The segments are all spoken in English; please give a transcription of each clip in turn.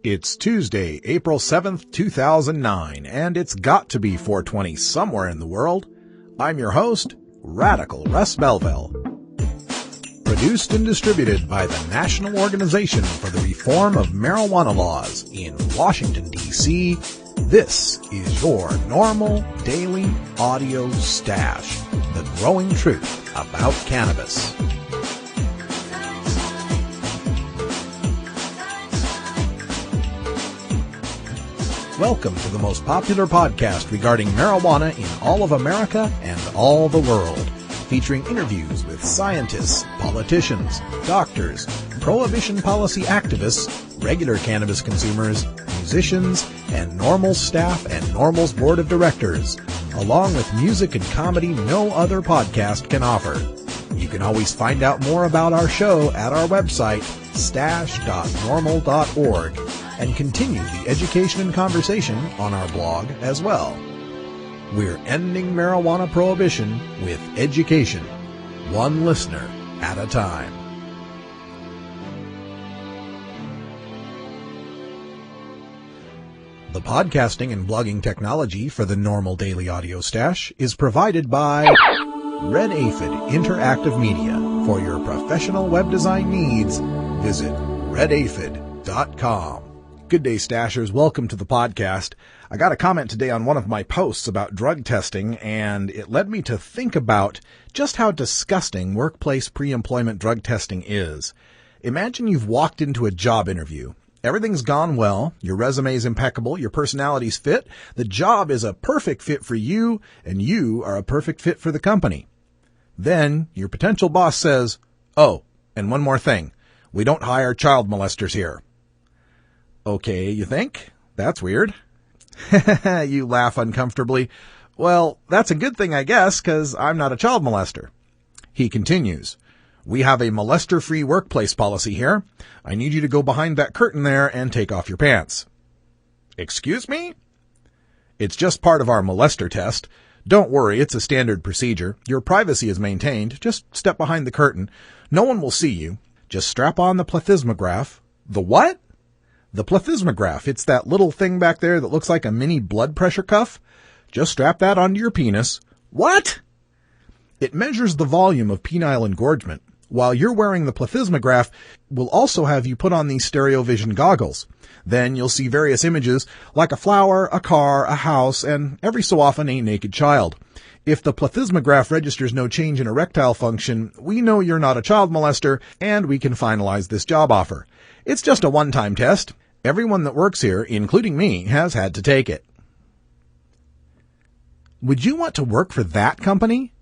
It's Tuesday, April 7th, 2009, and it's got to be 420 somewhere in the world. I'm your host, Radical Russ Belville. Produced and distributed by the National Organization for the Reform of Marijuana Laws in Washington, D.C., this is your NORML Daily Audio Stash, the growing truth about cannabis. Welcome to the most popular podcast regarding marijuana in all of America and all the world, featuring interviews with scientists, politicians, doctors, prohibition policy activists, regular cannabis consumers, musicians, and NORML staff and NORML's board of directors, along with music and comedy no other podcast can offer. You can always find out more about our show at our website, stash.norml.org, and continue the education and conversation on our blog as well. We're ending marijuana prohibition with education, one listener at a time. The podcasting and blogging technology for the NORML Daily Audio Stash is provided by Red Aphid Interactive Media. For your professional web design needs, visit redaphid.com. Good day, Stashers. Welcome to the podcast. I got a comment today on one of my posts about drug testing, and it led me to think about just how disgusting workplace pre-employment drug testing is. Imagine you've walked into a job interview. Everything's gone well, your resume's impeccable, your personality's fit, the job is a perfect fit for you, and you are a perfect fit for the company. Then your potential boss says, "Oh, and one more thing, we don't hire child molesters here." Okay, you think? That's weird. You laugh uncomfortably. Well, that's a good thing, I guess, because I'm not a child molester. He continues, "We have a molester-free workplace policy here. I need you to go behind that curtain there and take off your pants." Excuse me? It's just part of our molester test. Don't worry, it's a standard procedure. Your privacy is maintained. Just step behind the curtain. No one will see you. Just strap on the plethysmograph. The what? The plethysmograph. It's that little thing back there that looks like a mini blood pressure cuff. Just strap that onto your penis. What? It measures the volume of penile engorgement. While you're wearing the plethysmograph, we'll also have you put on these stereo vision goggles. Then you'll see various images like a flower, a car, a house, and every so often a naked child. If the plethysmograph registers no change in erectile function, we know you're not a child molester, and we can finalize this job offer. It's just a one-time test. Everyone that works here, including me, has had to take it. Would you want to work for that company?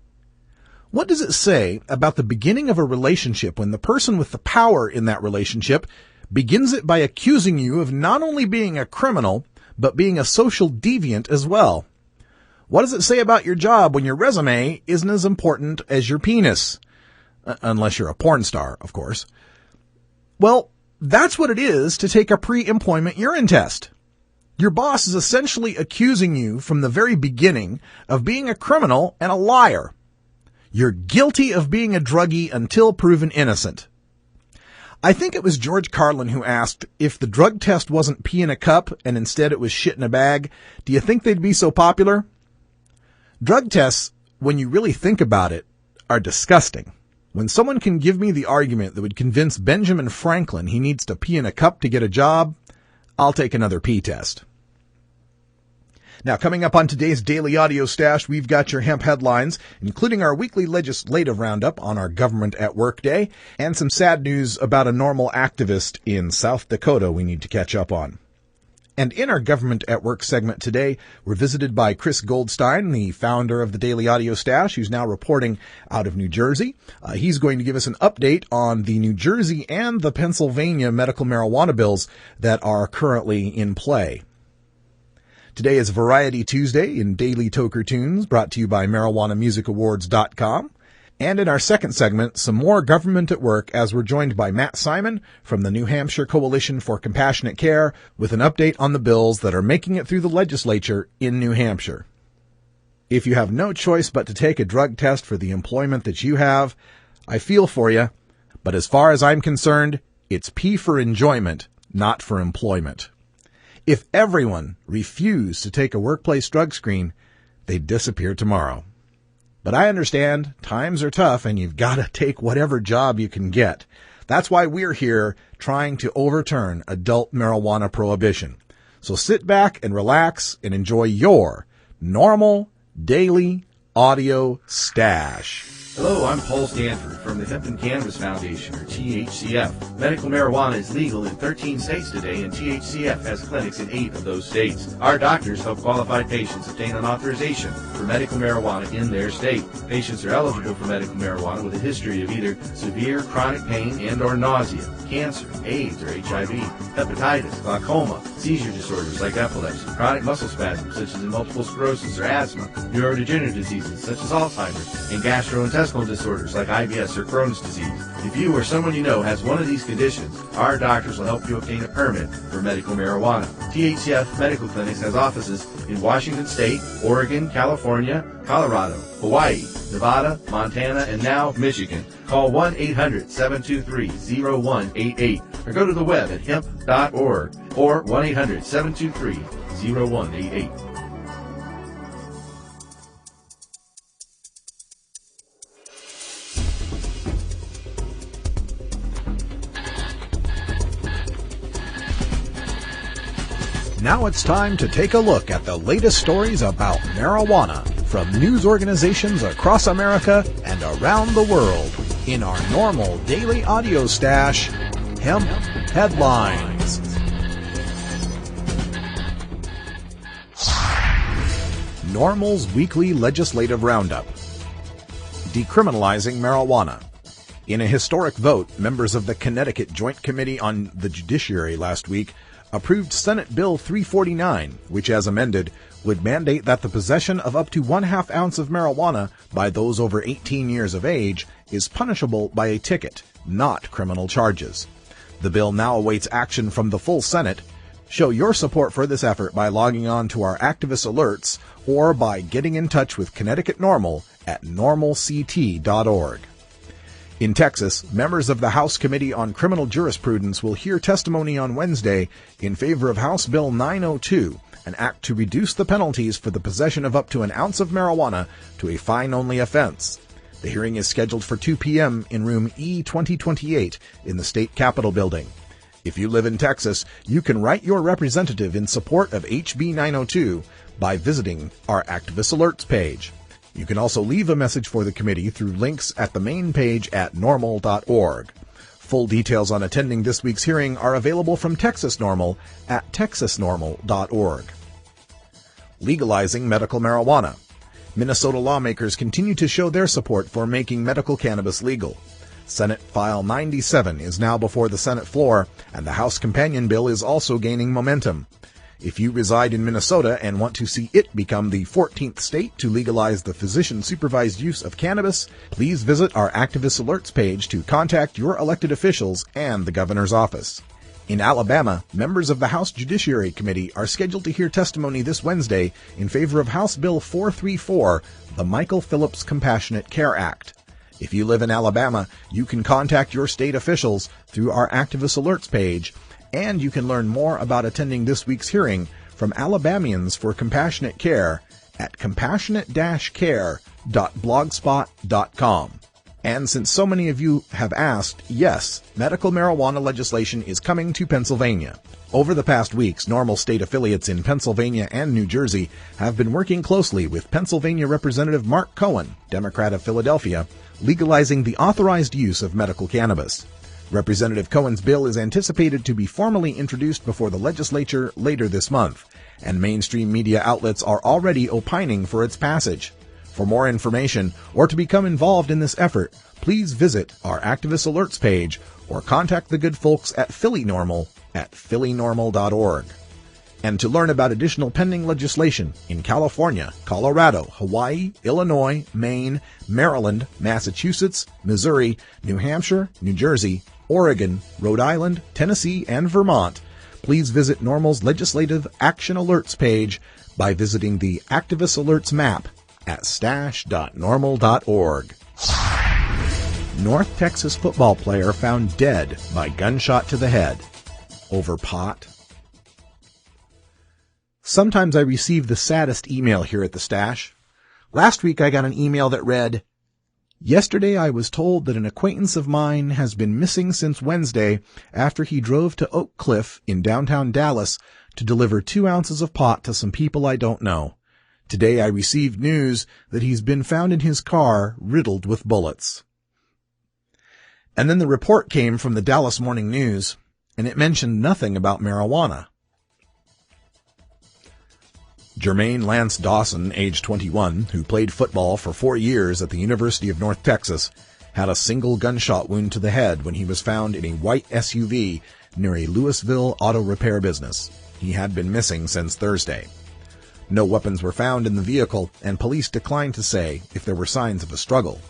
What does it say about the beginning of a relationship when the person with the power in that relationship begins it by accusing you of not only being a criminal, but being a social deviant as well? What does it say about your job when your resume isn't as important as your penis? Unless you're a porn star, of course. Well, that's what it is to take a pre-employment urine test. Your boss is essentially accusing you from the very beginning of being a criminal and a liar. You're guilty of being a druggie until proven innocent. I think it was George Carlin who asked, if the drug test wasn't pee in a cup and instead it was shit in a bag, do you think they'd be so popular? Drug tests, when you really think about it, are disgusting. When someone can give me the argument that would convince Benjamin Franklin he needs to pee in a cup to get a job, I'll take another pee test. Now, coming up on today's Daily Audio Stash, we've got your hemp headlines, including our weekly legislative roundup on our Government at Work Day, and some sad news about a NORML activist in South Dakota we need to catch up on. And in our Government at Work segment today, we're visited by Chris Goldstein, the founder of the Daily Audio Stash, who's now reporting out of New Jersey. He's going to give us an update on the New Jersey and the Pennsylvania medical marijuana bills that are currently in play. Today is Variety Tuesday in Daily Toker Tunes, brought to you by MarijuanaMusicAwards.com. And in our second segment, some more Government at Work as we're joined by Matt Simon from the New Hampshire Coalition for Compassionate Care with an update on the bills that are making it through the legislature in New Hampshire. If you have no choice but to take a drug test for the employment that you have, I feel for you, but as far as I'm concerned, it's P for enjoyment, not for employment. If everyone refused to take a workplace drug screen, they'd disappear tomorrow. But I understand times are tough and you've got to take whatever job you can get. That's why we're here trying to overturn adult marijuana prohibition. So sit back and relax and enjoy your NORML Daily Audio Stash. Hello, I'm Paul Stanford from the Hemp and Cannabis Foundation, or THCF. Medical marijuana is legal in 13 states today, and THCF has clinics in 8 of those states. Our doctors help qualified patients obtain an authorization for medical marijuana in their state. Patients are eligible for medical marijuana with a history of either severe chronic pain and or nausea, cancer, AIDS or HIV, hepatitis, glaucoma, seizure disorders like epilepsy, chronic muscle spasms such as multiple sclerosis or asthma, neurodegenerative diseases such as Alzheimer's, and gastrointestinal disorders like IBS or Crohn's disease. If you or someone you know has one of these conditions, our doctors will help you obtain a permit for medical marijuana. THCF Medical Clinics has offices in Washington State, Oregon, California, Colorado, Hawaii, Nevada, Montana, and now Michigan. Call 1-800-723-0188 or go to the web at hemp.org or 1-800-723-0188. Now it's time to take a look at the latest stories about marijuana from news organizations across America and around the world in our NORML Daily Audio Stash, Hemp Headlines. NORML's Weekly Legislative Roundup. Decriminalizing marijuana. In a historic vote, members of the Connecticut Joint Committee on the Judiciary last week approved Senate Bill 349, which, as amended, would mandate that the possession of up to 1/2 ounce of marijuana by those over 18 years of age is punishable by a ticket, not criminal charges. The bill now awaits action from the full Senate. Show your support for this effort by logging on to our activist alerts or by getting in touch with Connecticut NORML at normalct.org. In Texas, members of the House Committee on Criminal Jurisprudence will hear testimony on Wednesday in favor of House Bill 902, an act to reduce the penalties for the possession of up to 1 ounce of marijuana to a fine-only offense. The hearing is scheduled for 2 p.m. in room E-2028 in the State Capitol building. If you live in Texas, you can write your representative in support of HB 902 by visiting our Activist Alerts page. You can also leave a message for the committee through links at the main page at normal.org. Full details on attending this week's hearing are available from Texas NORML at texasnormal.org. Legalizing medical marijuana. Minnesota lawmakers continue to show their support for making medical cannabis legal. Senate File 97 is now before the Senate floor, and the House companion bill is also gaining momentum. If you reside in Minnesota and want to see it become the 14th state to legalize the physician-supervised use of cannabis, please visit our Activist Alerts page to contact your elected officials and the governor's office. In Alabama, members of the House Judiciary Committee are scheduled to hear testimony this Wednesday in favor of House Bill 434, the Michael Phillips Compassionate Care Act. If you live in Alabama, you can contact your state officials through our Activist Alerts page, and you can learn more about attending this week's hearing from Alabamians for Compassionate Care at compassionate-care.blogspot.com. And since so many of you have asked, yes, medical marijuana legislation is coming to Pennsylvania. Over the past weeks, NORML state affiliates in Pennsylvania and New Jersey have been working closely with Pennsylvania Representative Mark Cohen, Democrat of Philadelphia, legalizing the authorized use of medical cannabis. Representative Cohen's bill is anticipated to be formally introduced before the legislature later this month, and mainstream media outlets are already opining for its passage. For more information or to become involved in this effort, please visit our Activist Alerts page or contact the good folks at Philly NORML at phillynormal.org. And to learn about additional pending legislation in California, Colorado, Hawaii, Illinois, Maine, Maryland, Massachusetts, Missouri, New Hampshire, New Jersey, Oregon, Rhode Island, Tennessee, and Vermont, please visit NORML's Legislative Action Alerts page by visiting the Activist Alerts map at stash.normal.org. North Texas football player found dead by gunshot to the head. Over pot. Sometimes I receive the saddest email here at the stash. Last week I got an email that read, "Yesterday I was told that an acquaintance of mine has been missing since Wednesday after he drove to Oak Cliff in downtown Dallas to deliver 2 ounces of pot to some people I don't know. Today I received news that he's been found in his car riddled with bullets." And then the report came from the Dallas Morning News, and it mentioned nothing about marijuana. Jermaine Lance Dawson, age 21, who played football for 4 years at the University of North Texas, had a single gunshot wound to the head when he was found in a white SUV near a Louisville auto repair business. He had been missing since Thursday. No weapons were found in the vehicle, and police declined to say if there were signs of a struggle.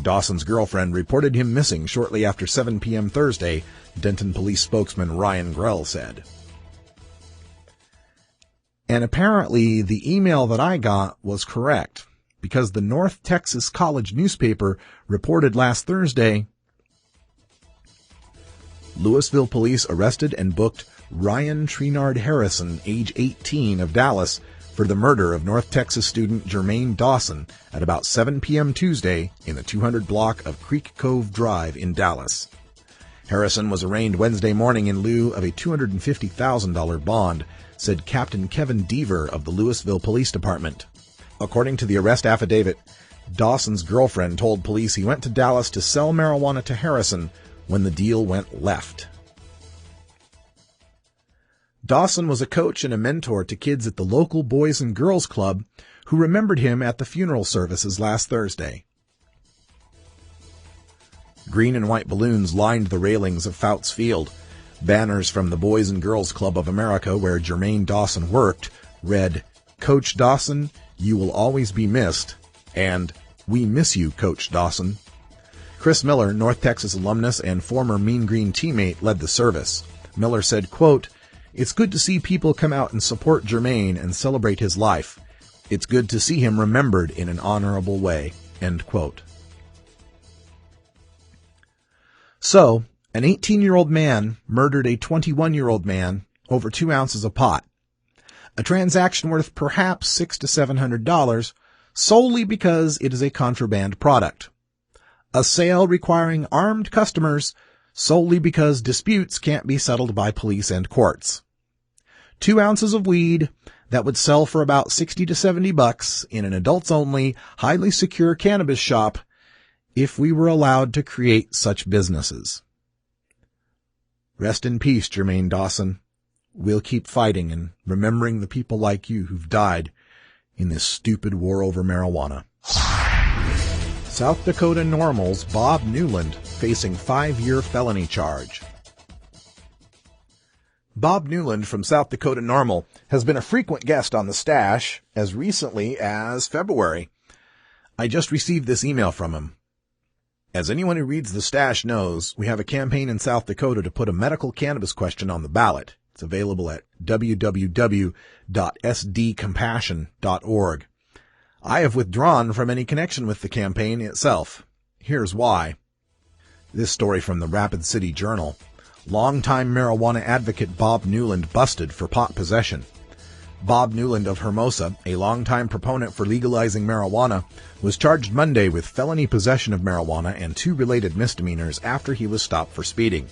Dawson's girlfriend reported him missing shortly after 7 p.m. Thursday, Denton police spokesman Ryan Grell said. And apparently the email that I got was correct, because the North Texas College newspaper reported last Thursday, Louisville police arrested and booked Ryan Trenard Harrison, age 18, of Dallas, for the murder of North Texas student Jermaine Dawson at about 7 p.m. Tuesday in the 200 block of Creek Cove Drive in Dallas. Harrison was arraigned Wednesday morning in lieu of a $250,000 bond, said Captain Kevin Deaver of the Louisville Police Department. According to the arrest affidavit, Dawson's girlfriend told police he went to Dallas to sell marijuana to Harrison when the deal went left. Dawson was a coach and a mentor to kids at the local Boys and Girls Club who remembered him at the funeral services last Thursday. Green and white balloons lined the railings of Fouts Field. Banners from the Boys and Girls Club of America, where Jermaine Dawson worked, read, "Coach Dawson, you will always be missed," and "We miss you, Coach Dawson." Chris Miller, North Texas alumnus and former Mean Green teammate, led the service. Miller said, quote, "It's good to see people come out and support Jermaine and celebrate his life. It's good to see him remembered in an honorable way," end quote. So, an 18-year-old man murdered a 21-year-old man over 2 ounces of pot. A transaction worth perhaps $600 to $700 solely because it is a contraband product. A sale requiring armed customers solely because disputes can't be settled by police and courts. 2 ounces of weed that would sell for about $60 to $70 in an adults-only, highly secure cannabis shop if we were allowed to create such businesses. Rest in peace, Jermaine Dawson. We'll keep fighting and remembering the people like you who've died in this stupid war over marijuana. South Dakota NORML's Bob Newland facing 5-year felony charge. Bob Newland from South Dakota NORML has been a frequent guest on the stash as recently as February. I just received this email from him. As anyone who reads the stash knows, we have a campaign in South Dakota to put a medical cannabis question on the ballot. It's available at www.sdcompassion.org. I have withdrawn from any connection with the campaign itself. Here's why. This story from the Rapid City Journal. Longtime marijuana advocate Bob Newland busted for pot possession. Bob Newland of Hermosa, a longtime proponent for legalizing marijuana, was charged Monday with felony possession of marijuana and 2 related misdemeanors after he was stopped for speeding.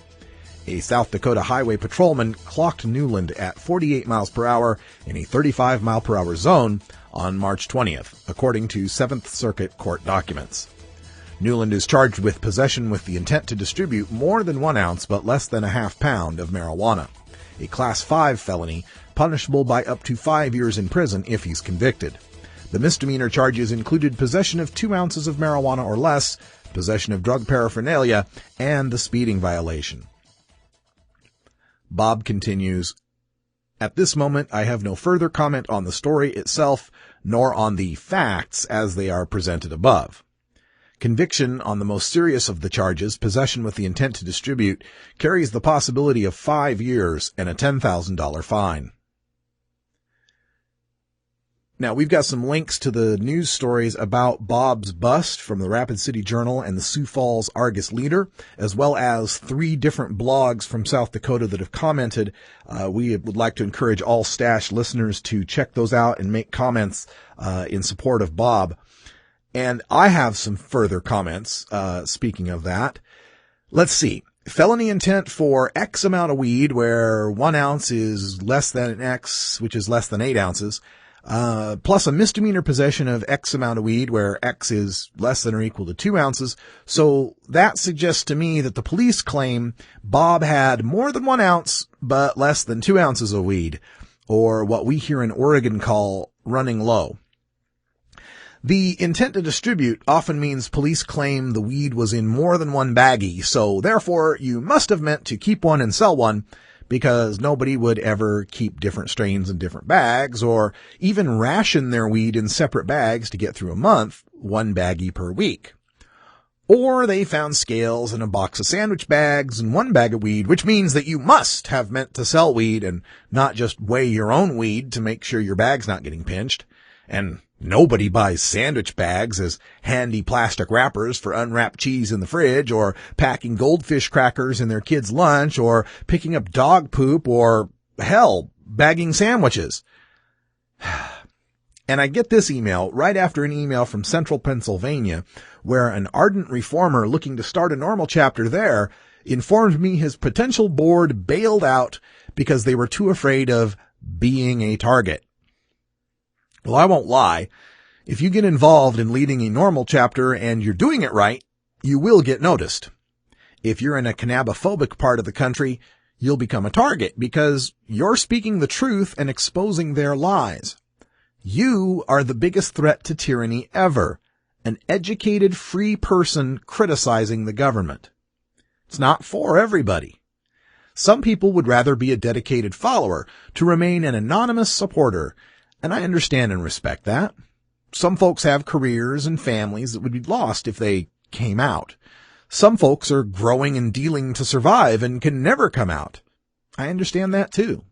A South Dakota highway patrolman clocked Newland at 48 miles per hour in a 35 mile per hour zone on March 20th, according to 7th Circuit Court documents. Newland is charged with possession with the intent to distribute more than 1 ounce but less than a half pound of marijuana, a Class 5 felony punishable by up to 5 years in prison if he's convicted. The misdemeanor charges included possession of 2 ounces of marijuana or less, possession of drug paraphernalia, and the speeding violation. Bob continues, "At this moment, I have no further comment on the story itself, nor on the facts as they are presented above. Conviction on the most serious of the charges, possession with the intent to distribute, carries the possibility of 5 years and a $10,000 fine." Now, we've got some links to the news stories about Bob's bust from the Rapid City Journal and the Sioux Falls Argus Leader, as well as 3 different blogs from South Dakota that have commented. We would like to encourage all Stash listeners to check those out and make comments in support of Bob. And I have some further comments, speaking of that. Let's see. Felony intent for X amount of weed, where 1 ounce is less than X, which is less than 8 ounces. Plus a misdemeanor possession of X amount of weed where X is less than or equal to 2 ounces. So that suggests to me that the police claim Bob had more than 1 ounce, but less than 2 ounces of weed, or what we here in Oregon call running low. The intent to distribute often means police claim the weed was in more than 1 baggie, so therefore you must have meant to keep one and sell one, because nobody would ever keep different strains in different bags or even ration their weed in separate bags to get through a month, 1 baggie per week. Or they found scales in a box of sandwich bags and 1 bag of weed, which means that you must have meant to sell weed and not just weigh your own weed to make sure your bag's not getting pinched. And nobody buys sandwich bags as handy plastic wrappers for unwrapped cheese in the fridge, or packing goldfish crackers in their kids' lunch, or picking up dog poop, or, hell, bagging sandwiches. And I get this email right after an email from Central Pennsylvania, where an ardent reformer looking to start a NORML chapter there informed me his potential board bailed out because they were too afraid of being a target. Well, I won't lie. If you get involved in leading a NORML chapter and you're doing it right, you will get noticed. If you're in a cannabophobic part of the country, you'll become a target because you're speaking the truth and exposing their lies. You are the biggest threat to tyranny ever, an educated, free person criticizing the government. It's not for everybody. Some people would rather be a dedicated follower to remain an anonymous supporter, and I understand and respect that. Some folks have careers and families that would be lost if they came out. Some folks are growing and dealing to survive and can never come out. I understand that too.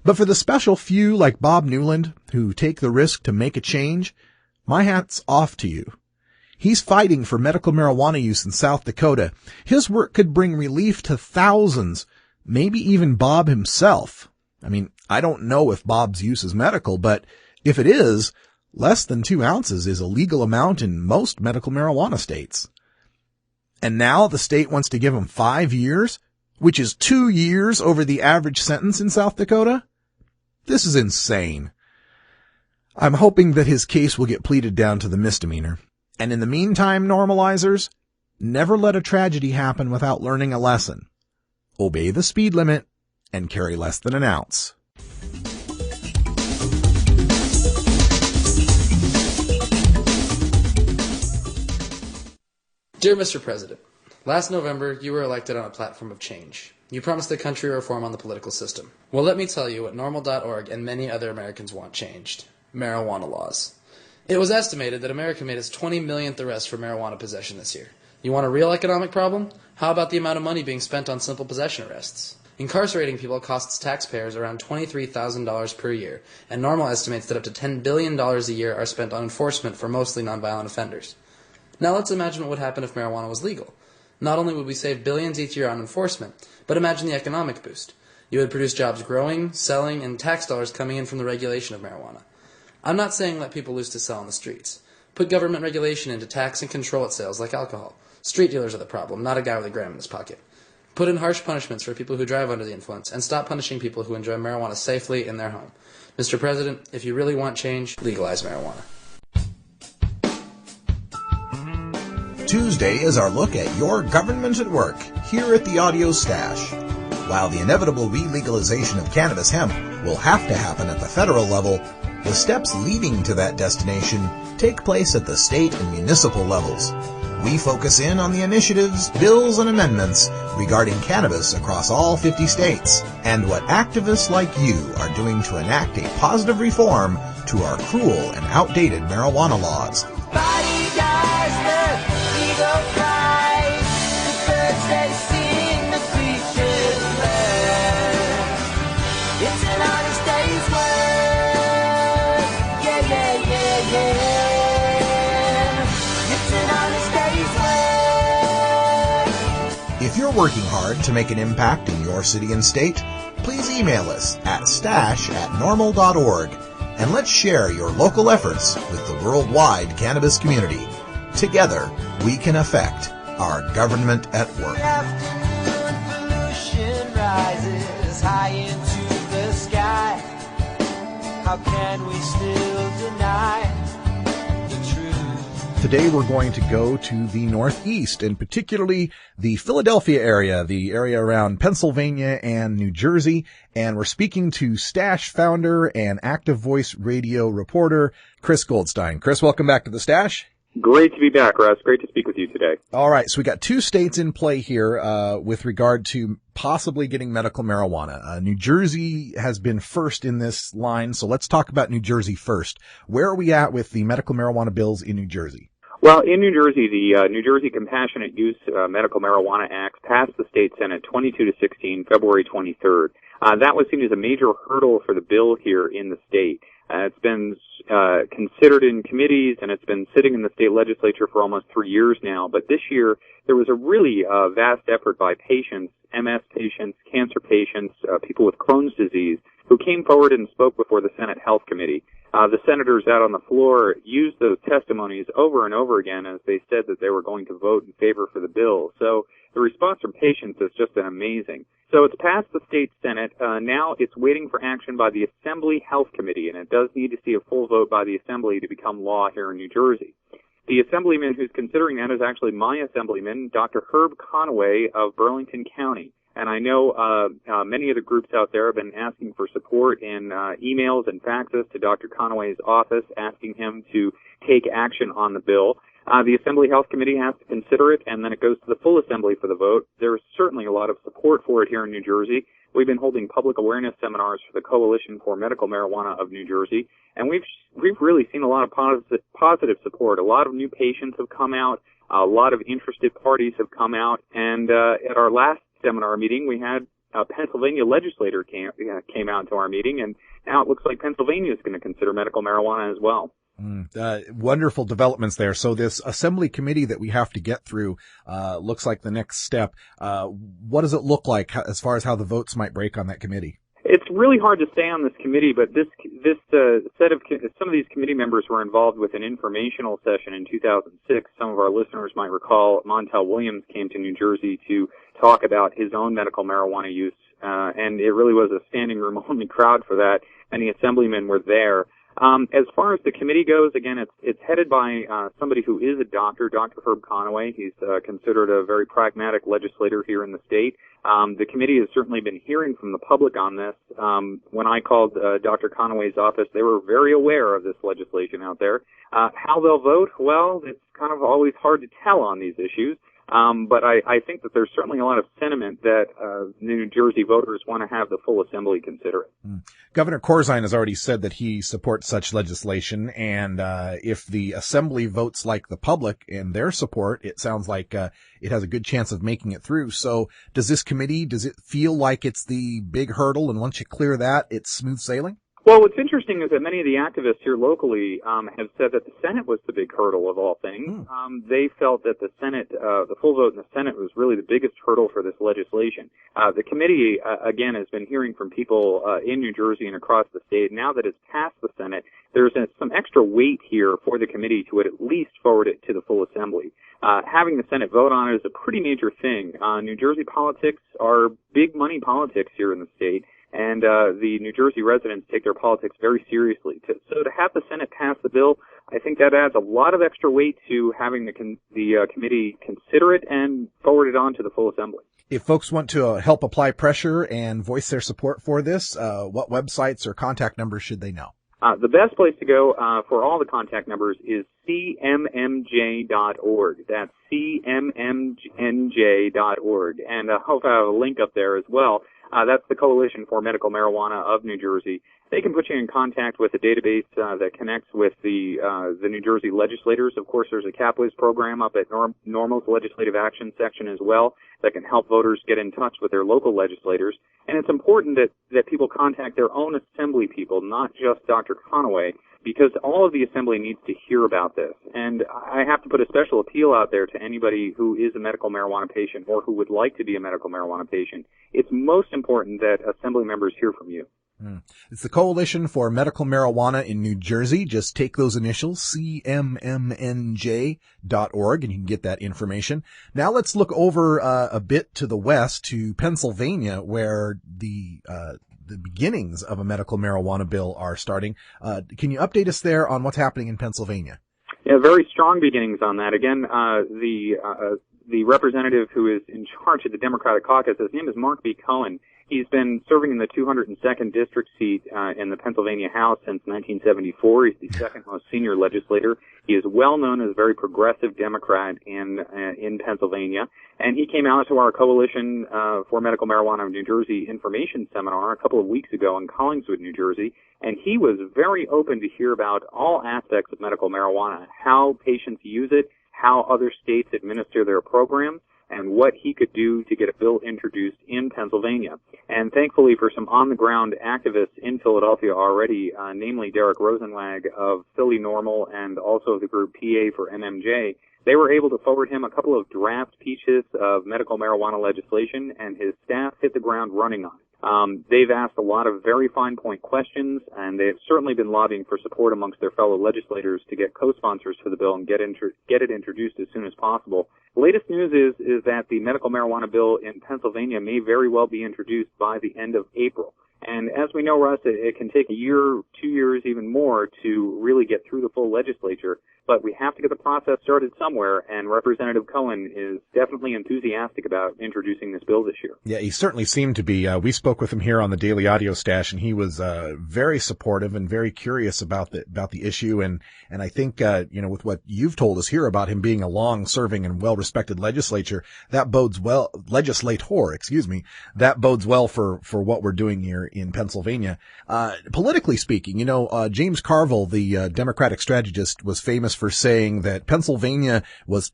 But for the special few like Bob Newland who take the risk to make a change, my hat's off to you. He's fighting for medical marijuana use in South Dakota. His work could bring relief to thousands, maybe even Bob himself. I mean, I don't know if Bob's use is medical, but if it is, less than 2 ounces is a legal amount in most medical marijuana states. And now the state wants to give him 5 years, which is 2 years over the average sentence in South Dakota? This is insane. I'm hoping that his case will get pleaded down to the misdemeanor. And in the meantime, normalizers, never let a tragedy happen without learning a lesson. Obey the speed limit and carry less than 1 ounce. Dear Mr. President, last November you were elected on a platform of change. You promised the country reform on the political system. Well, let me tell you what NORML.org and many other Americans want changed. Marijuana laws. It was estimated that America made its 20 millionth arrest for marijuana possession this year. You want a real economic problem? How about the amount of money being spent on simple possession arrests? Incarcerating people costs taxpayers around $23,000 per year, and NORML estimates that up to $10 billion a year are spent on enforcement for mostly nonviolent offenders. Now let's imagine what would happen if marijuana was legal. Not only would we save billions each year on enforcement, but imagine the economic boost. You would produce jobs growing, selling, and tax dollars coming in from the regulation of marijuana. I'm not saying let people loose to sell on the streets. Put government regulation into tax and control at sales like alcohol. Street dealers are the problem, not a guy with a gram in his pocket. Put in harsh punishments for people who drive under the influence, and stop punishing people who enjoy marijuana safely in their home. Mr. President, if you really want change, legalize marijuana. Tuesday is our look at your government at work here at the Audio Stash. While the inevitable re-legalization of cannabis hemp will have to happen at the federal level, the steps leading to that destination take place at the state and municipal levels. We focus in on the initiatives, bills, and amendments regarding cannabis across all 50 states, and what activists like you are doing to enact a positive reform to our cruel and outdated marijuana laws. Body dies, the eagle flies, the birds they sing, the creatures learn. It's an honest day's work, you're working hard to make an impact in your city and state, please email us at stash@normal.org and let's share your local efforts with the worldwide cannabis community. Together, we can affect our government at work. Afternoon pollution rises high into the sky. How can we still deny the truth? Today we're going to go to the Northeast, and particularly the Philadelphia area, the area around Pennsylvania and New Jersey, and we're speaking to Stash founder and Active Voice radio reporter, Chris Goldstein. Chris, welcome back to the Stash. Great to be back, Russ. Great to speak with you today. All right, so we got two states in play here with regard to possibly getting medical marijuana. New Jersey has been first in this line, so let's talk about New Jersey first. Where are we at with the medical marijuana bills in New Jersey? Well, in New Jersey, the New Jersey Compassionate Use Medical Marijuana Act passed the state Senate 22-16, February 23rd. That was seen as a major hurdle for the bill here in the state. It's been considered in committees, and it's been sitting in the state legislature for almost 3 years now. But this year, there was a really vast effort by patients, MS patients, cancer patients, people with Crohn's disease, who came forward and spoke before the Senate Health Committee. The senators out on the floor used those testimonies over and over again as they said that they were going to vote in favor for the bill. So the response from patients has just been amazing. So it's passed the state Senate. Now it's waiting for action by the Assembly Health Committee, and it does need to see a full vote by the Assembly to become law here in New Jersey. The assemblyman who's considering that is actually my assemblyman, Dr. Herb Conaway of Burlington County. And I know many of the groups out there have been asking for support in emails and faxes to Dr. Conaway's office, asking him to take action on the bill. The Assembly Health Committee has to consider it, and then it goes to the full Assembly for the vote. There's certainly a lot of support for it here in New Jersey. We've been holding public awareness seminars for the Coalition for Medical Marijuana of New Jersey, and we've really seen a lot of positive support. A lot of new patients have come out. A lot of interested parties have come out, and at our last seminar meeting, we had a Pennsylvania legislator came out to our meeting, and now it looks like Pennsylvania is going to consider medical marijuana as well. Wonderful developments there. So this assembly committee that we have to get through looks like the next step. What does it look like as far as how the votes might break on that committee? It's really hard to say on this committee, but some of these committee members were involved with an informational session in 2006. Some of our listeners might recall Montel Williams came to New Jersey to talk about his own medical marijuana use, and it really was a standing room only crowd for that. Many assemblymen were there. As far as the committee goes, again, it's headed by somebody who is a doctor, Dr. Herb Conaway. He's considered a very pragmatic legislator here in the state. The committee has certainly been hearing from the public on this. When I called Dr. Conaway's office, they were very aware of this legislation out there. How they'll vote, well, it's kind of always hard to tell on these issues. But I think that there's certainly a lot of sentiment that New Jersey voters want to have the full assembly consider it. Governor Corzine has already said that he supports such legislation, and if the assembly votes like the public in their support, it sounds like it has a good chance of making it through. So does this committee, does it feel like it's the big hurdle, and once you clear that, it's smooth sailing? Well, what's interesting is that many of the activists here locally have said that the Senate was the big hurdle of all things. They felt that the Senate, the full vote in the Senate was really the biggest hurdle for this legislation. The committee, again, has been hearing from people in New Jersey and across the state. Now that it's passed the Senate, there's some extra weight here for the committee to at least forward it to the full assembly. Having the Senate vote on it is a pretty major thing. New Jersey politics are big money politics here in the state. And the New Jersey residents take their politics very seriously. So to have the Senate pass the bill, I think that adds a lot of extra weight to having the committee consider it and forward it on to the full assembly. If folks want to help apply pressure and voice their support for this, what websites or contact numbers should they know? The best place to go for all the contact numbers is cmmnj.org. That's cmmnj.org. And I hope I have a link up there as well. That's the Coalition for Medical Marijuana of New Jersey. They can put you in contact with a database that connects with the New Jersey legislators. Of course, there's a CapWiz program up at NORML's Legislative Action section as well that can help voters get in touch with their local legislators. And it's important that people contact their own assembly people, not just Dr. Conaway, because all of the Assembly needs to hear about this. And I have to put a special appeal out there to anybody who is a medical marijuana patient or who would like to be a medical marijuana patient. It's most important that Assembly members hear from you. It's the Coalition for Medical Marijuana in New Jersey. Just take those initials, cmmnj.org, and you can get that information. Now let's look over a bit to the west to Pennsylvania, where the beginnings of a medical marijuana bill are starting. Can you update us there on what's happening in Pennsylvania? Yeah, very strong beginnings on that. Again, the representative who is in charge of the Democratic caucus, his name is Mark B. Cohen. He's been serving in the 202nd district seat in the Pennsylvania House since 1974. He's the second most senior legislator. He is well known as a very progressive Democrat in Pennsylvania, and he came out to our Coalition for Medical Marijuana of New Jersey information seminar a couple of weeks ago in Collingswood, New Jersey, and he was very open to hear about all aspects of medical marijuana, how patients use it, how other states administer their programs, and what he could do to get a bill introduced in Pennsylvania. And thankfully for some on-the-ground activists in Philadelphia already, namely Derek Rosenwag of Philly NORML and also the group PA for MMJ, they were able to forward him a couple of draft pieces of medical marijuana legislation, and his staff hit the ground running on it. They've asked a lot of very fine point questions, and they've certainly been lobbying for support amongst their fellow legislators to get co-sponsors for the bill and get it introduced as soon as possible. The latest news is that the medical marijuana bill in Pennsylvania may very well be introduced by the end of April. And as we know, Russ, it can take a year, 2 years, even more to really get through the full legislature. But we have to get the process started somewhere, and Representative Cohen is definitely enthusiastic about introducing this bill this year. Yeah, he certainly seemed to be. We spoke with him here on the Daily Audio Stash, and he was very supportive and very curious about the issue. And I think with what you've told us here about him being a long-serving and well-respected legislator, that bodes well for what we're doing here in Pennsylvania. Politically speaking, James Carville, the Democratic strategist, was famous for saying that Pennsylvania was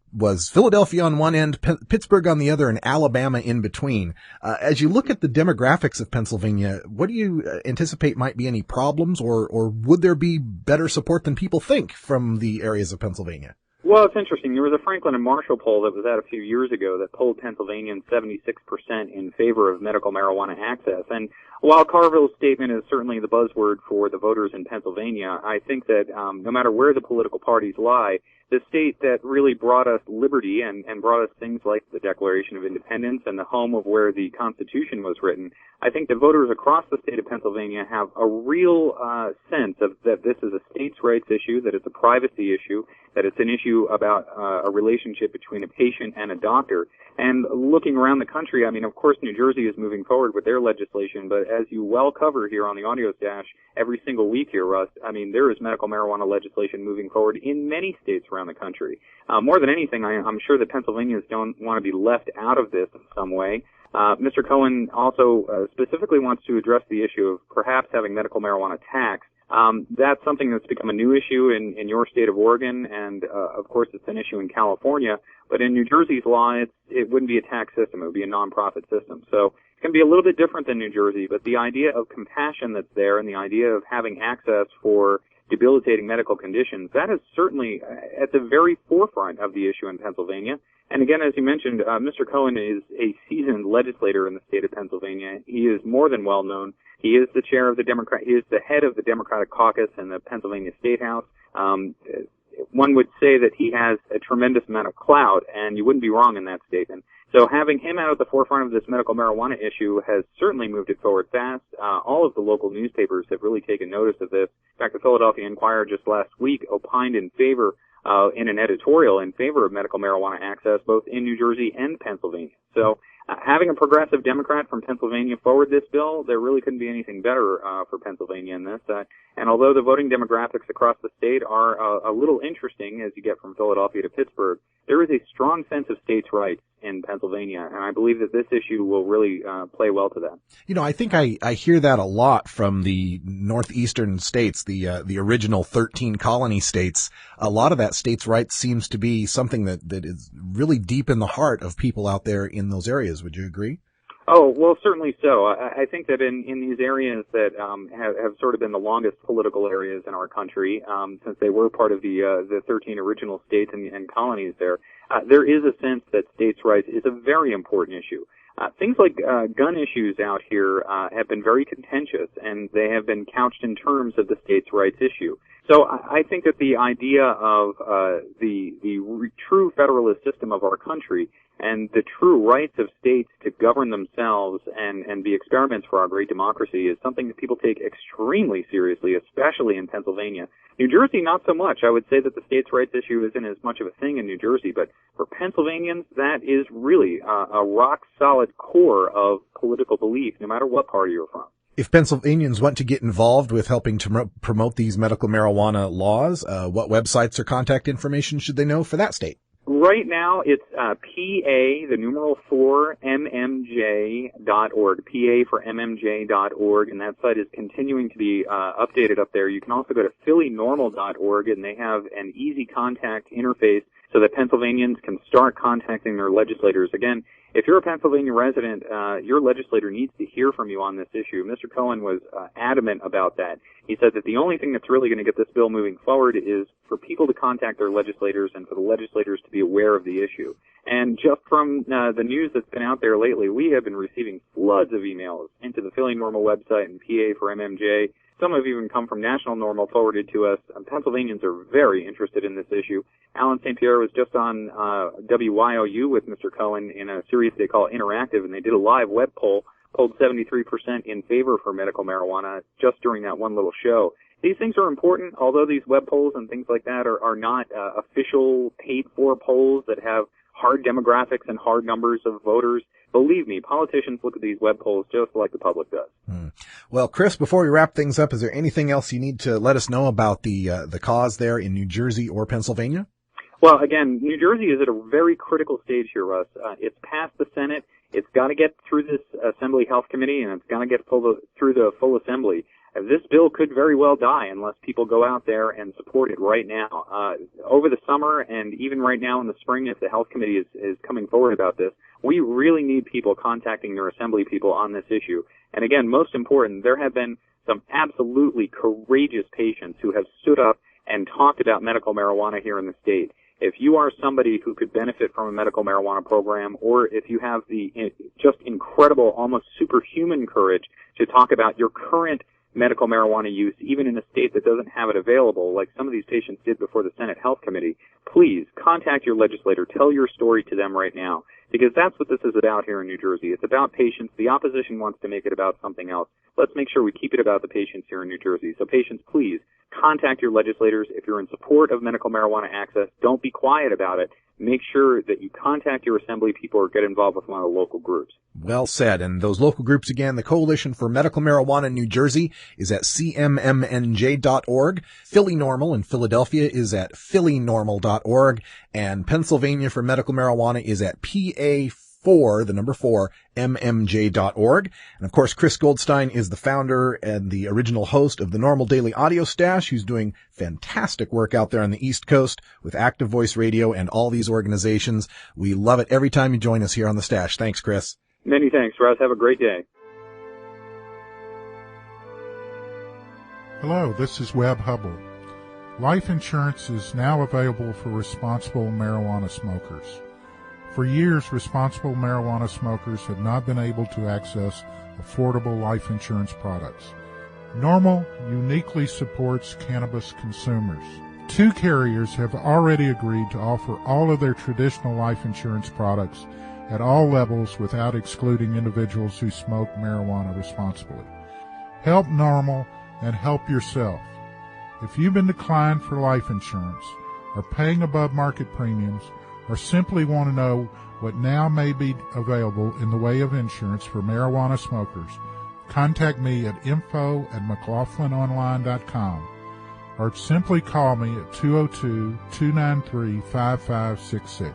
Philadelphia on one end, Pittsburgh on the other, and Alabama in between. As you look at the demographics of Pennsylvania, what do you anticipate might be any problems, or would there be better support than people think from the areas of Pennsylvania? Well, it's interesting. There was a Franklin and Marshall poll that was out a few years ago that polled Pennsylvanians 76% in favor of medical marijuana access. And while Carville's statement is certainly the buzzword for the voters in Pennsylvania, I think that no matter where the political parties lie, the state that really brought us liberty and brought us things like the Declaration of Independence and the home of where the Constitution was written, I think the voters across the state of Pennsylvania have a real sense of that this is a states' rights issue, that it's a privacy issue, that it's an issue about a relationship between a patient and a doctor. And looking around the country, of course, New Jersey is moving forward with their legislation, but as you well cover here on the Audio Stash every single week here, Russ, there is medical marijuana legislation moving forward in many states around the country. More than anything, I'm sure that Pennsylvanians don't want to be left out of this in some way. Mr. Cohen also specifically wants to address the issue of perhaps having medical marijuana tax. That's something that's become a new issue in your state of Oregon, and of course it's an issue in California. But in New Jersey's law, it wouldn't be a tax system; it would be a nonprofit system. So it's going to be a little bit different than New Jersey. But the idea of compassion that's there, and the idea of having access for debilitating medical conditions, that is certainly at the very forefront of the issue in Pennsylvania. And again, as you mentioned, Mr. Cohen is a seasoned legislator in the state of Pennsylvania. He is more than well known. He is the chair of he is the head of the Democratic caucus in the Pennsylvania State House. One would say that he has a tremendous amount of clout, and you wouldn't be wrong in that statement. So having him out at the forefront of this medical marijuana issue has certainly moved it forward fast. All of the local newspapers have really taken notice of this. In fact, the Philadelphia Inquirer just last week opined in favor, in an editorial in favor of medical marijuana access both in New Jersey and Pennsylvania. So having a progressive Democrat from Pennsylvania forward this bill, there really couldn't be anything better for Pennsylvania in this. And although the voting demographics across the state are a little interesting as you get from Philadelphia to Pittsburgh, there is a strong sense of states' rights in Pennsylvania, and I believe that this issue will really play well to that. I think I hear that a lot from the northeastern states, the original 13 colony states. A lot of that states' rights seems to be something that is really deep in the heart of people out there in those areas. Would you agree? Oh, well, certainly so. I think that in these areas that have sort of been the longest political areas in our country, since they were part of the 13 original states and colonies there is a sense that states' rights is a very important issue. Things like gun issues out here have been very contentious, and they have been couched in terms of the states' rights issue. So I think that the idea of the true federalist system of our country and the true rights of states to govern themselves and be experiments for our great democracy is something that people take extremely seriously, especially in Pennsylvania. New Jersey, not so much. I would say that the states' rights issue isn't as much of a thing in New Jersey, but for Pennsylvanians, that is really a rock-solid core of political belief, no matter what party you're from. If Pennsylvanians want to get involved with helping to promote these medical marijuana laws, what websites or contact information should they know for that state? Right now, it's PA, the numeral 4, MMJ.org, PA for MMJ.org, and that site is continuing to be updated up there. You can also go to PhillyNormal.org, and they have an easy contact interface so that Pennsylvanians can start contacting their legislators. Again, if you're a Pennsylvania resident, your legislator needs to hear from you on this issue. Mr. Cohen was adamant about that. He said that the only thing that's really going to get this bill moving forward is for people to contact their legislators and for the legislators to be aware of the issue. And just from the news that's been out there lately, we have been receiving floods of emails into the Philly Normal website and PA for MMJ. Some have even come from National Normal forwarded to us. Pennsylvanians are very interested in this issue. Alan St. Pierre was just on WYOU with Mr. Cohen in a series they call Interactive, and they did a live web poll, polled 73% in favor for medical marijuana just during that one little show. These things are important, although these web polls and things like that are not official paid-for polls that have hard demographics and hard numbers of voters. Believe me, politicians look at these web polls just like the public does. Well, Chris, before we wrap things up, is there anything else you need to let us know about the cause there in New Jersey or Pennsylvania? Well, again, New Jersey is at a very critical stage here, Russ. It's passed the Senate. It's got to get through this Assembly Health Committee, and it's got to get through the full Assembly. This bill could very well die unless people go out there and support it right now. Over the summer and even right now in the spring, if the Health Committee is coming forward about this, we really need people contacting their Assembly people on this issue. And again, most important, there have been some absolutely courageous patients who have stood up and talked about medical marijuana here in the state. If you are somebody who could benefit from a medical marijuana program, or if you have the just incredible, almost superhuman courage to talk about your current medical marijuana use, even in a state that doesn't have it available, like some of these patients did before the Senate Health Committee, please contact your legislator. Tell your story to them right now, because that's what this is about here in New Jersey. It's about patients. The opposition wants to make it about something else. Let's make sure we keep it about the patients here in New Jersey. So patients, please contact your legislators. If you're in support of medical marijuana access, don't be quiet about it. Make sure that you contact your Assembly people or get involved with one of the local groups. Well said. And those local groups, again, the Coalition for Medical Marijuana in New Jersey is at cmmnj.org. Philly Normal in Philadelphia is at phillynormal.org. And Pennsylvania for Medical Marijuana is at PA4, the number 4, mmj.org. And of course, Chris Goldstein is the founder and the original host of the Normal Daily Audio Stash, who's doing fantastic work out there on the East Coast with Active Voice Radio and all these organizations. We love it every time you join us here on the Stash. Thanks, Chris. Many thanks, Russ. Have a great day. Hello, this is Webb Hubble. Life insurance is now available for responsible marijuana smokers. For years, responsible marijuana smokers have not been able to access affordable life insurance products. NORML uniquely supports cannabis consumers. 2 carriers have already agreed to offer all of their traditional life insurance products at all levels without excluding individuals who smoke marijuana responsibly. Help NORML and help yourself. If you've been declined for life insurance, are paying above market premiums, or simply want to know what now may be available in the way of insurance for marijuana smokers, contact me at info@mclaughlinonline.com or simply call me at 202-293-5566.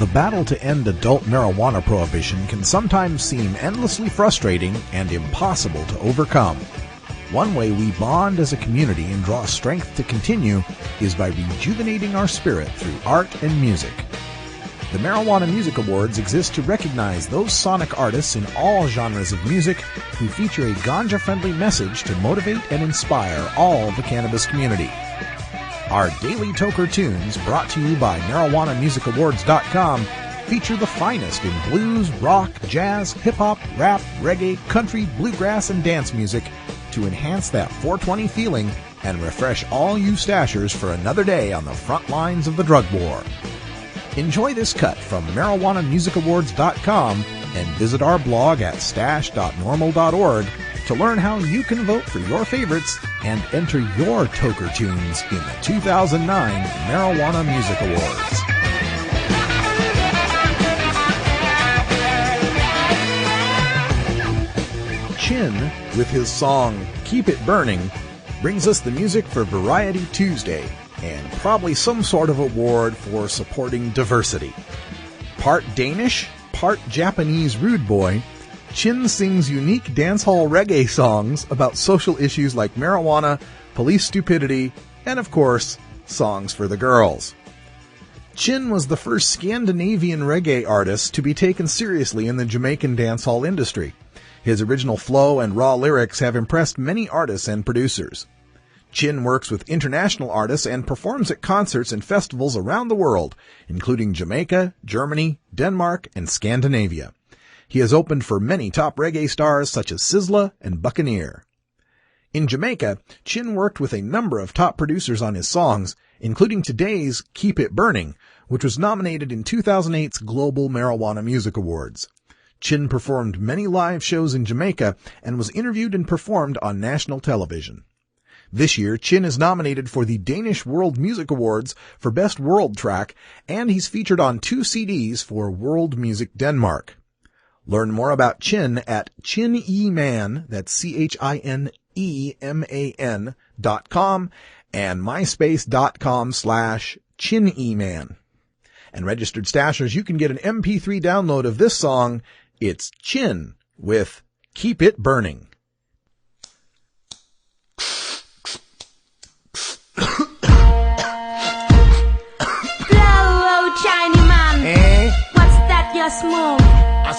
The battle to end adult marijuana prohibition can sometimes seem endlessly frustrating and impossible to overcome. One way we bond as a community and draw strength to continue is by rejuvenating our spirit through art and music. The Marijuana Music Awards exist to recognize those sonic artists in all genres of music who feature a ganja-friendly message to motivate and inspire all the cannabis community. Our daily Toker tunes, brought to you by MarijuanaMusicAwards.com, feature the finest in blues, rock, jazz, hip-hop, rap, reggae, country, bluegrass, and dance music to enhance that 420 feeling and refresh all you stashers for another day on the front lines of the drug war. Enjoy this cut from MarijuanaMusicAwards.com and visit our blog at stash.normal.org to learn how you can vote for your favorites and enter your Toker tunes in the 2009 Marijuana Music Awards. Chin, with his song Keep It Burning, brings us the music for Variety Tuesday, and probably some sort of award for supporting diversity. Part Danish, part Japanese rude boy, Chin sings unique dancehall reggae songs about social issues like marijuana, police stupidity, and of course, songs for the girls. Chin was the first Scandinavian reggae artist to be taken seriously in the Jamaican dancehall industry. His original flow and raw lyrics have impressed many artists and producers. Chin works with international artists and performs at concerts and festivals around the world, including Jamaica, Germany, Denmark, and Scandinavia. He has opened for many top reggae stars such as Sizzla and Buccaneer. In Jamaica, Chin worked with a number of top producers on his songs, including today's Keep It Burning, which was nominated in 2008's Global Marijuana Music Awards. Chin performed many live shows in Jamaica and was interviewed and performed on national television. This year, Chin is nominated for the Danish World Music Awards for Best World Track, and he's featured on 2 CDs for World Music Denmark. Learn more about Chin at ChinEman, that's ChineMan.com, and myspace.com/ChinEman. And registered stashers, you can get an MP3 download of this song. It's Chin with Keep It Burning. What's that you smoke?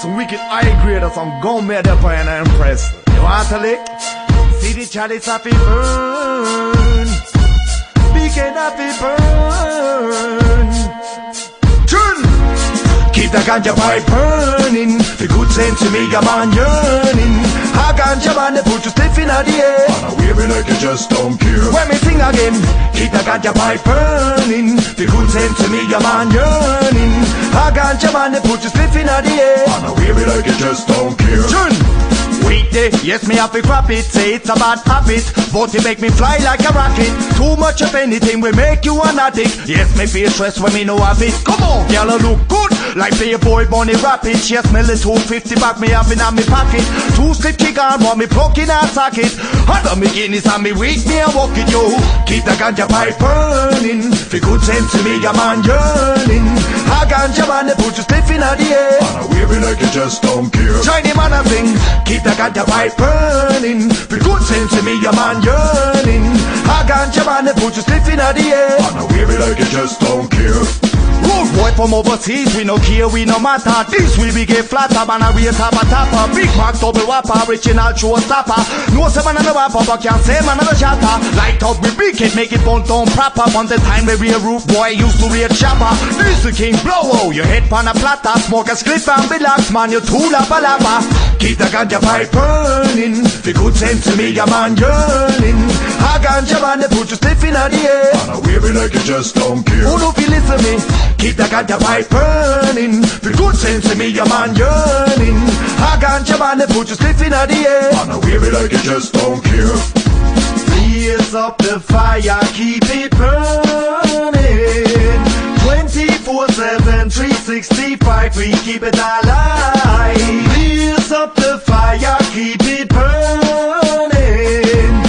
Some wicked high grade or some gum made up and I'm impressed. You want a lick? See the chalice happy burn. Speaking happy burn. Turn! Keep the ganja pipe burning. The good sense to me, your man yearning. A ganja man, they put you stiff in the air. And I wave it like you just don't care. When me sing again, keep the ganja pipe burning. The good sense to me, your man yearning. A ganja man, they put you stiff in the air. And I wave it like you just don't care. Turn! Weekday, yes me have to crap it. Say it's a bad habit, but it make me fly like a rocket. Too much of anything will make you an addict. Yes me feel stressed when me know have it. Come on, girl I look good, like play a boy bunny rapid. She a smell the 250 back me have in me pocket. 2 slip kick on, want me plug in a socket. Under me Guinness and me weak me a walk it yo. Keep the ganja pipe burning. For good sense to me your man yearning. A ganja man they put you stiff in the air. And I wave it like you just don't care. Shiny man I sing, keep the ganja pipe burning. For good sense to me your man yearning. A ganja man they put you stiff in the air. And I wave it like you just don't care. Road boy from overseas, we no care, we no matter. This will be get flatter, man, we a tapper. Big Mac, double whopper, original showstopper. No say man no rapper, but can't say man no chatter. Light up we big it, make it bun down proper. On the time we real roof boy used to real chopper. This the king blow out, your head pan a platter. Smoke a split and relax, man, you too lapa lapa. Keep the ganja pipe burning. For good sense to me, your man yearning. A ganja man, they put you stiff in the air. And I wave it like you just don't care. Who don't feel listen me? Keep the ganja pipe burning. For good sense to me, your man yearning. A ganja man, they put you stiff in the air. And I wave it like you just don't care. Blaze up the fire, keep it burning. 24/7, 365, we keep it alive. Blaze up the fire, keep it burning.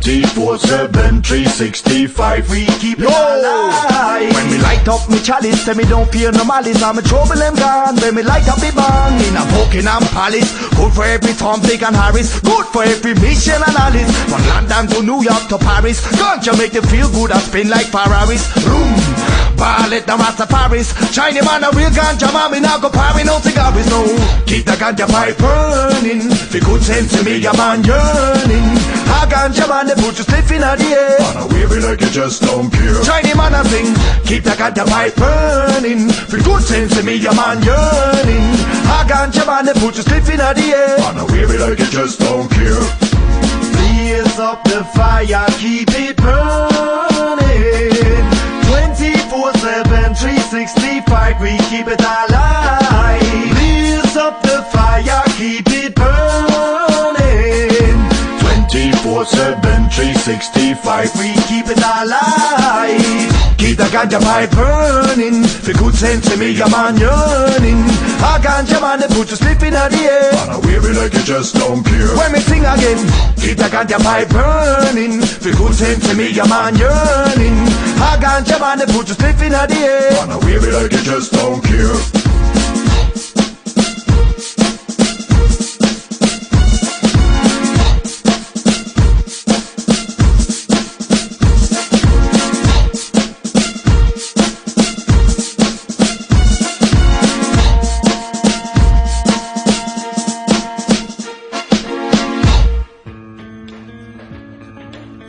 24/7. 24/7, 365, we keep it alive. When me light up me chalice, tell me don't fear no malice. I'm a trouble them gone. When me light up me bang in a Buckingham Palace. Good for every Tom, Dick and Harris. Good for every Michelle and Alice. From London to New York to Paris. Ganja make you feel good and spin like Ferraris. Room, ballet the Rastafaris. China man a real ganja man, me now go parry no cigarettes, no. Keep the ganja pipe burning. For good sense to me, your man yearning. A ganja man, they put you spliff in the air. And I wave it like you just don't care. Chinese man a sing, keep the ganja pipe burning. For good sense to me, your man yearning. A ganja man, they put you spliff in the air. And I wave it like you just don't care. Blaze up the fire, keep it burning. 24/7, 365, we keep it alive. Blaze up the fire, keep it burning. 24/7, 365, we keep it alive. Keep the ganja pipe burning. For good sense to me, your man yearning. A ganja man, they put you slip in the air. And I wave it like you just don't care. When me sing again, keep the ganja pipe burning. For good sense to me, your man yearning. A ganja man, they put you slip in the air. And I wave it like you just don't care.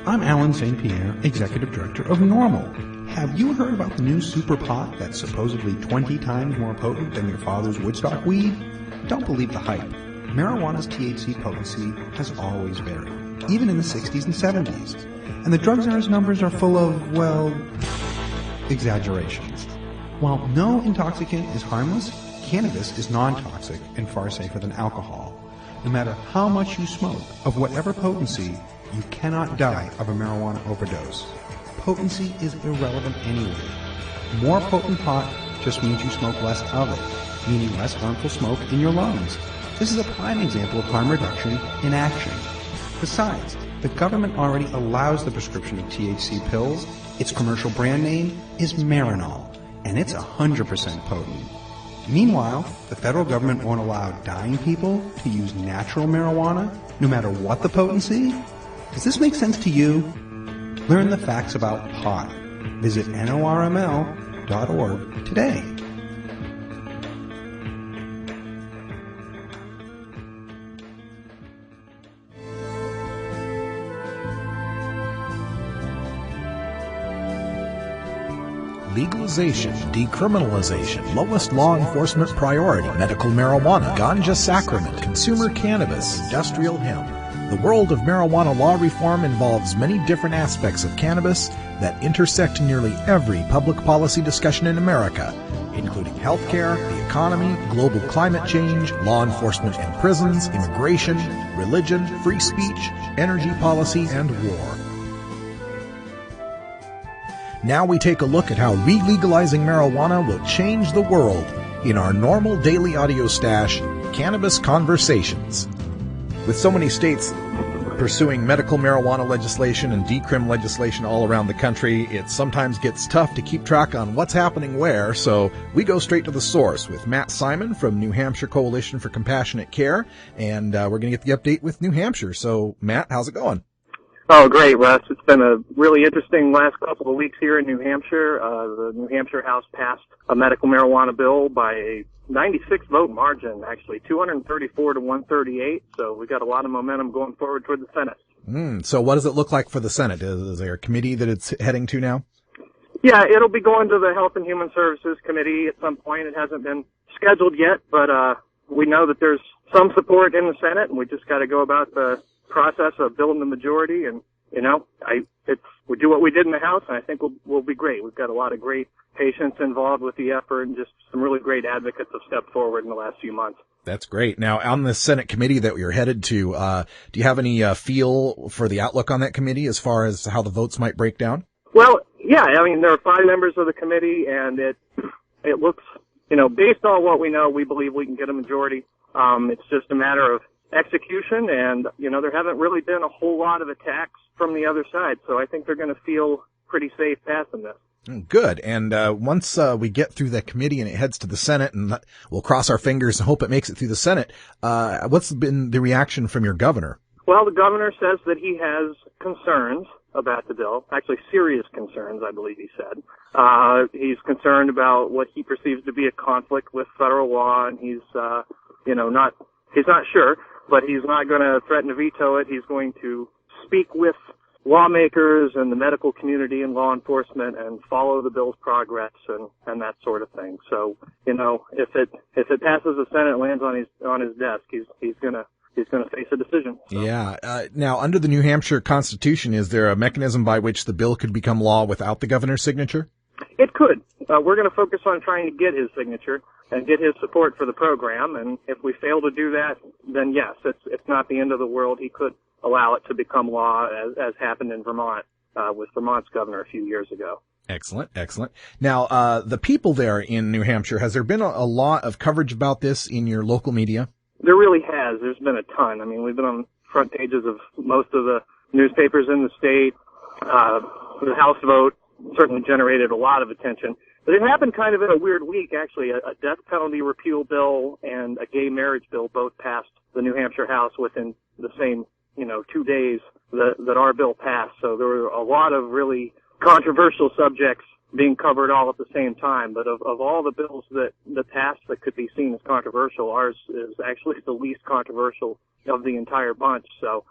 I'm Alan St. Pierre, Executive Director of NORML. Have you heard about the new super pot that's supposedly 20 times more potent than your father's Woodstock weed? Don't believe the hype. Marijuana's THC potency has always varied, even in the 60s and 70s. And the drug czar's numbers are full of, well, exaggerations. While no intoxicant is harmless, cannabis is non-toxic and far safer than alcohol. No matter how much you smoke, of whatever potency, you cannot die of a marijuana overdose. Potency is irrelevant anyway. More potent pot just means you smoke less of it, meaning less harmful smoke in your lungs. This is a prime example of harm reduction in action. Besides, the government already allows the prescription of THC pills. Its commercial brand name is Marinol, and it's 100% potent. Meanwhile, the federal government won't allow dying people to use natural marijuana, no matter what the potency. Does this make sense to you? Learn the facts about pot. Visit NORML.org today. Legalization, decriminalization, lowest law enforcement priority, medical marijuana, ganja sacrament, consumer cannabis, industrial hemp. The world of marijuana law reform involves many different aspects of cannabis that intersect nearly every public policy discussion in America, including healthcare, the economy, global climate change, law enforcement and prisons, immigration, religion, free speech, energy policy, and war. Now we take a look at how re-legalizing marijuana will change the world in our NORML daily audio stash, Cannabis Conversations. With so many states pursuing medical marijuana legislation and decrim legislation all around the country, it sometimes gets tough to keep track on what's happening where, so we go straight to the source with Matt Simon from New Hampshire Coalition for Compassionate Care, and we're going to get the update with New Hampshire. So, Matt, how's it going? Oh, great, Russ. It's been a really interesting last couple of weeks here in New Hampshire. The New Hampshire House passed a medical marijuana bill by a 96-vote margin, actually, 234 to 138. So we got a lot of momentum going forward toward the Senate. So what does it look like for the Senate? Is there a committee that it's heading to now? Yeah, it'll be going to the Health and Human Services Committee at some point. It hasn't been scheduled yet, but we know that there's some support in the Senate, and we just got to go about the process of building the majority. And you know, we do what we did in the House, and I think we'll be great. We've got a lot of great patients involved with the effort, and just some really great advocates have stepped forward in the last few months. That's great. Now, on the Senate committee that you're headed to, do you have any feel for the outlook on that committee as far as how the votes might break down? Well, yeah, I mean, there are 5 members of the committee, and it looks, you know, based on what we know, we believe we can get a majority. It's just a matter of execution, and, there haven't really been a whole lot of attacks from the other side, so I think they're going to feel pretty safe passing this. Good. And once we get through the committee and it heads to the Senate, and we'll cross our fingers and hope it makes it through the Senate, what's been the reaction from your governor? Well, the governor says that he has concerns about the bill, actually serious concerns, I believe he said. He's concerned about what he perceives to be a conflict with federal law, and he's not sure, but he's not going to threaten to veto it. He's going to speak with lawmakers and the medical community and law enforcement and follow the bill's progress and that sort of thing. So, if it passes the Senate and lands on his desk, he's gonna face a decision. So. Yeah. Now, under the New Hampshire Constitution, is there a mechanism by which the bill could become law without the governor's signature? It could. We're going to focus on trying to get his signature and get his support for the program. And if we fail to do that, then yes, it's not the end of the world. He could allow it to become law, as happened in Vermont with Vermont's governor a few years ago. Excellent, excellent. Now, the people there in New Hampshire, has there been a lot of coverage about this in your local media? There really has. There's been a ton. I mean, we've been on front pages of most of the newspapers in the state. The House vote certainly generated a lot of attention. But it happened kind of in a weird week, actually. A death penalty repeal bill and a gay marriage bill both passed the New Hampshire House within the same, 2 days that our bill passed. So there were a lot of really controversial subjects being covered all at the same time. But of all the bills that passed that could be seen as controversial, ours is actually the least controversial of the entire bunch. So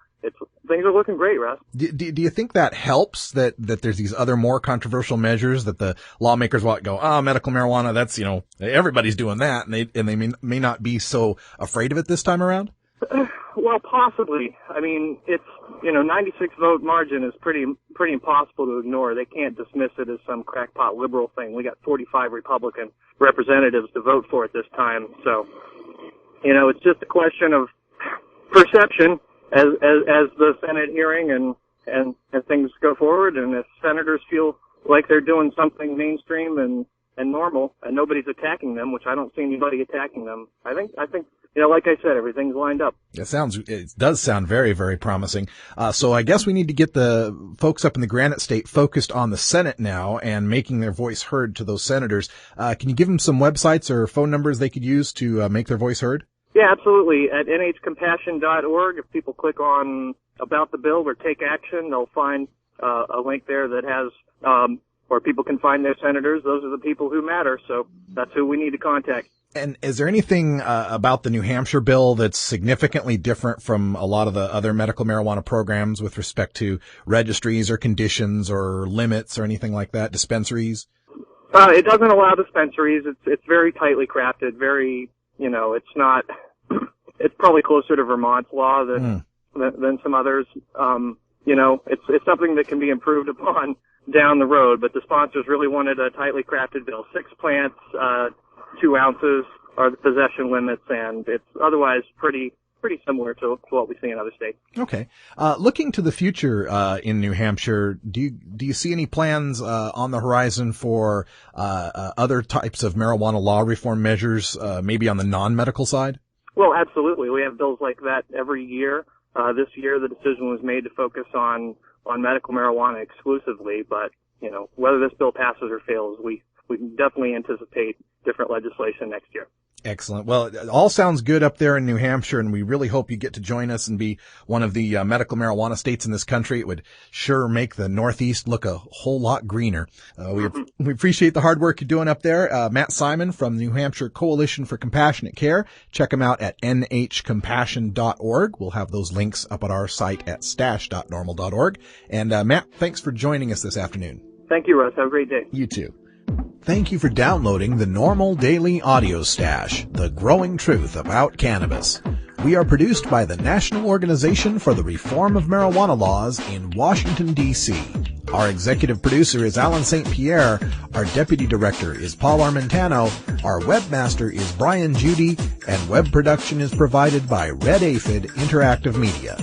things are looking great, Russ. Do you think that helps that there's these other more controversial measures that the lawmakers want to go, medical marijuana, that's, everybody's doing that, and they may not be so afraid of it this time around? Well, possibly. I mean, it's, 96 vote margin is pretty impossible to ignore. They can't dismiss it as some crackpot liberal thing. We got 45 Republican representatives to vote for it this time. So, it's just a question of perception as the Senate hearing and things go forward. And if senators feel like they're doing something mainstream and normal and nobody's attacking them, which I don't see anybody attacking them, I think, like I said, everything's lined up. It does sound very, very promising. So I guess we need to get the folks up in the Granite State focused on the Senate now and making their voice heard to those senators. Can you give them some websites or phone numbers they could use to make their voice heard? Yeah, absolutely. At nhcompassion.org, if people click on About the Bill or Take Action, they'll find a link there that has where people can find their senators. Those are the people who matter, so that's who we need to contact. And is there anything about the New Hampshire bill that's significantly different from a lot of the other medical marijuana programs with respect to registries or conditions or limits or anything like that, dispensaries? It doesn't allow dispensaries. It's very tightly crafted, very, it's not, it's probably closer to Vermont's law than some others. It's something that can be improved upon down the road, but the sponsors really wanted a tightly crafted bill. 6 plants, 2 ounces are the possession limits, and it's otherwise pretty similar to what we see in other states. Okay. Looking to the future in New Hampshire, do you see any plans on the horizon for other types of marijuana law reform measures, maybe on the non-medical side? Well, absolutely. We have bills like that every year. This year, the decision was made to focus on medical marijuana exclusively, but whether this bill passes or fails, we can definitely anticipate different legislation next year. Excellent. Well, it all sounds good up there in New Hampshire, and we really hope you get to join us and be one of the medical marijuana states in this country. It would sure make the Northeast look a whole lot greener. We appreciate the hard work you're doing up there. Matt Simon from the New Hampshire Coalition for Compassionate Care. Check him out at nhcompassion.org. We'll have those links up at our site at stash.normal.org. And Matt, thanks for joining us this afternoon. Thank you, Russ. Have a great day. You too. Thank you for downloading the NORML Daily Audio Stash, the growing truth about cannabis. We are produced by the National Organization for the Reform of Marijuana Laws in Washington, D.C. Our executive producer is Alan St. Pierre. Our deputy director is Paul Armentano. Our webmaster is Brian Judy. And web production is provided by Red Aphid Interactive Media.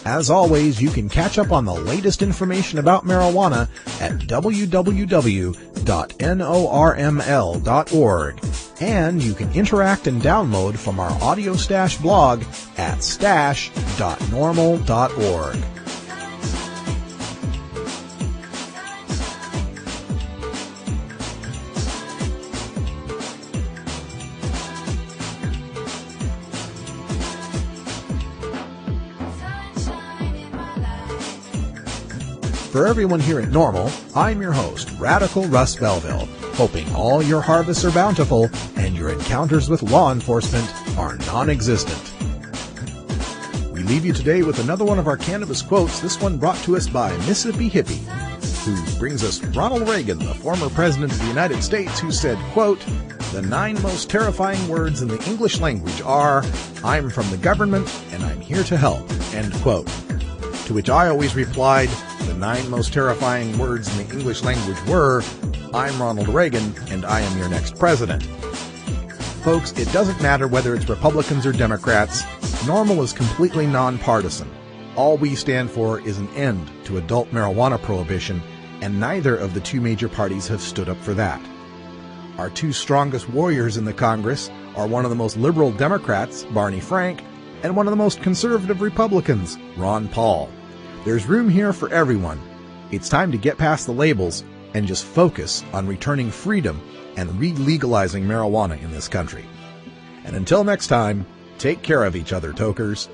As always, you can catch up on the latest information about marijuana at www.norml.org, and you can interact and download from our Audio Stash blog at stash.norml.org. For everyone here at NORML, I'm your host, Radical Russ Belville, hoping all your harvests are bountiful and your encounters with law enforcement are non-existent. We leave you today with another one of our cannabis quotes, this one brought to us by Mississippi Hippie, who brings us Ronald Reagan, the former president of the United States, who said, quote, "The 9 most terrifying words in the English language are, I'm from the government and I'm here to help," end quote. To which I always replied, the 9 most terrifying words in the English language were, I'm Ronald Reagan and I am your next president. Folks, it doesn't matter whether it's Republicans or Democrats. NORML is completely nonpartisan. All we stand for is an end to adult marijuana prohibition, and neither of the 2 major parties have stood up for that. Our 2 strongest warriors in the Congress are one of the most liberal Democrats, Barney Frank, and one of the most conservative Republicans, Ron Paul. There's room here for everyone. It's time to get past the labels and just focus on returning freedom and re-legalizing marijuana in this country. And until next time, take care of each other, tokers.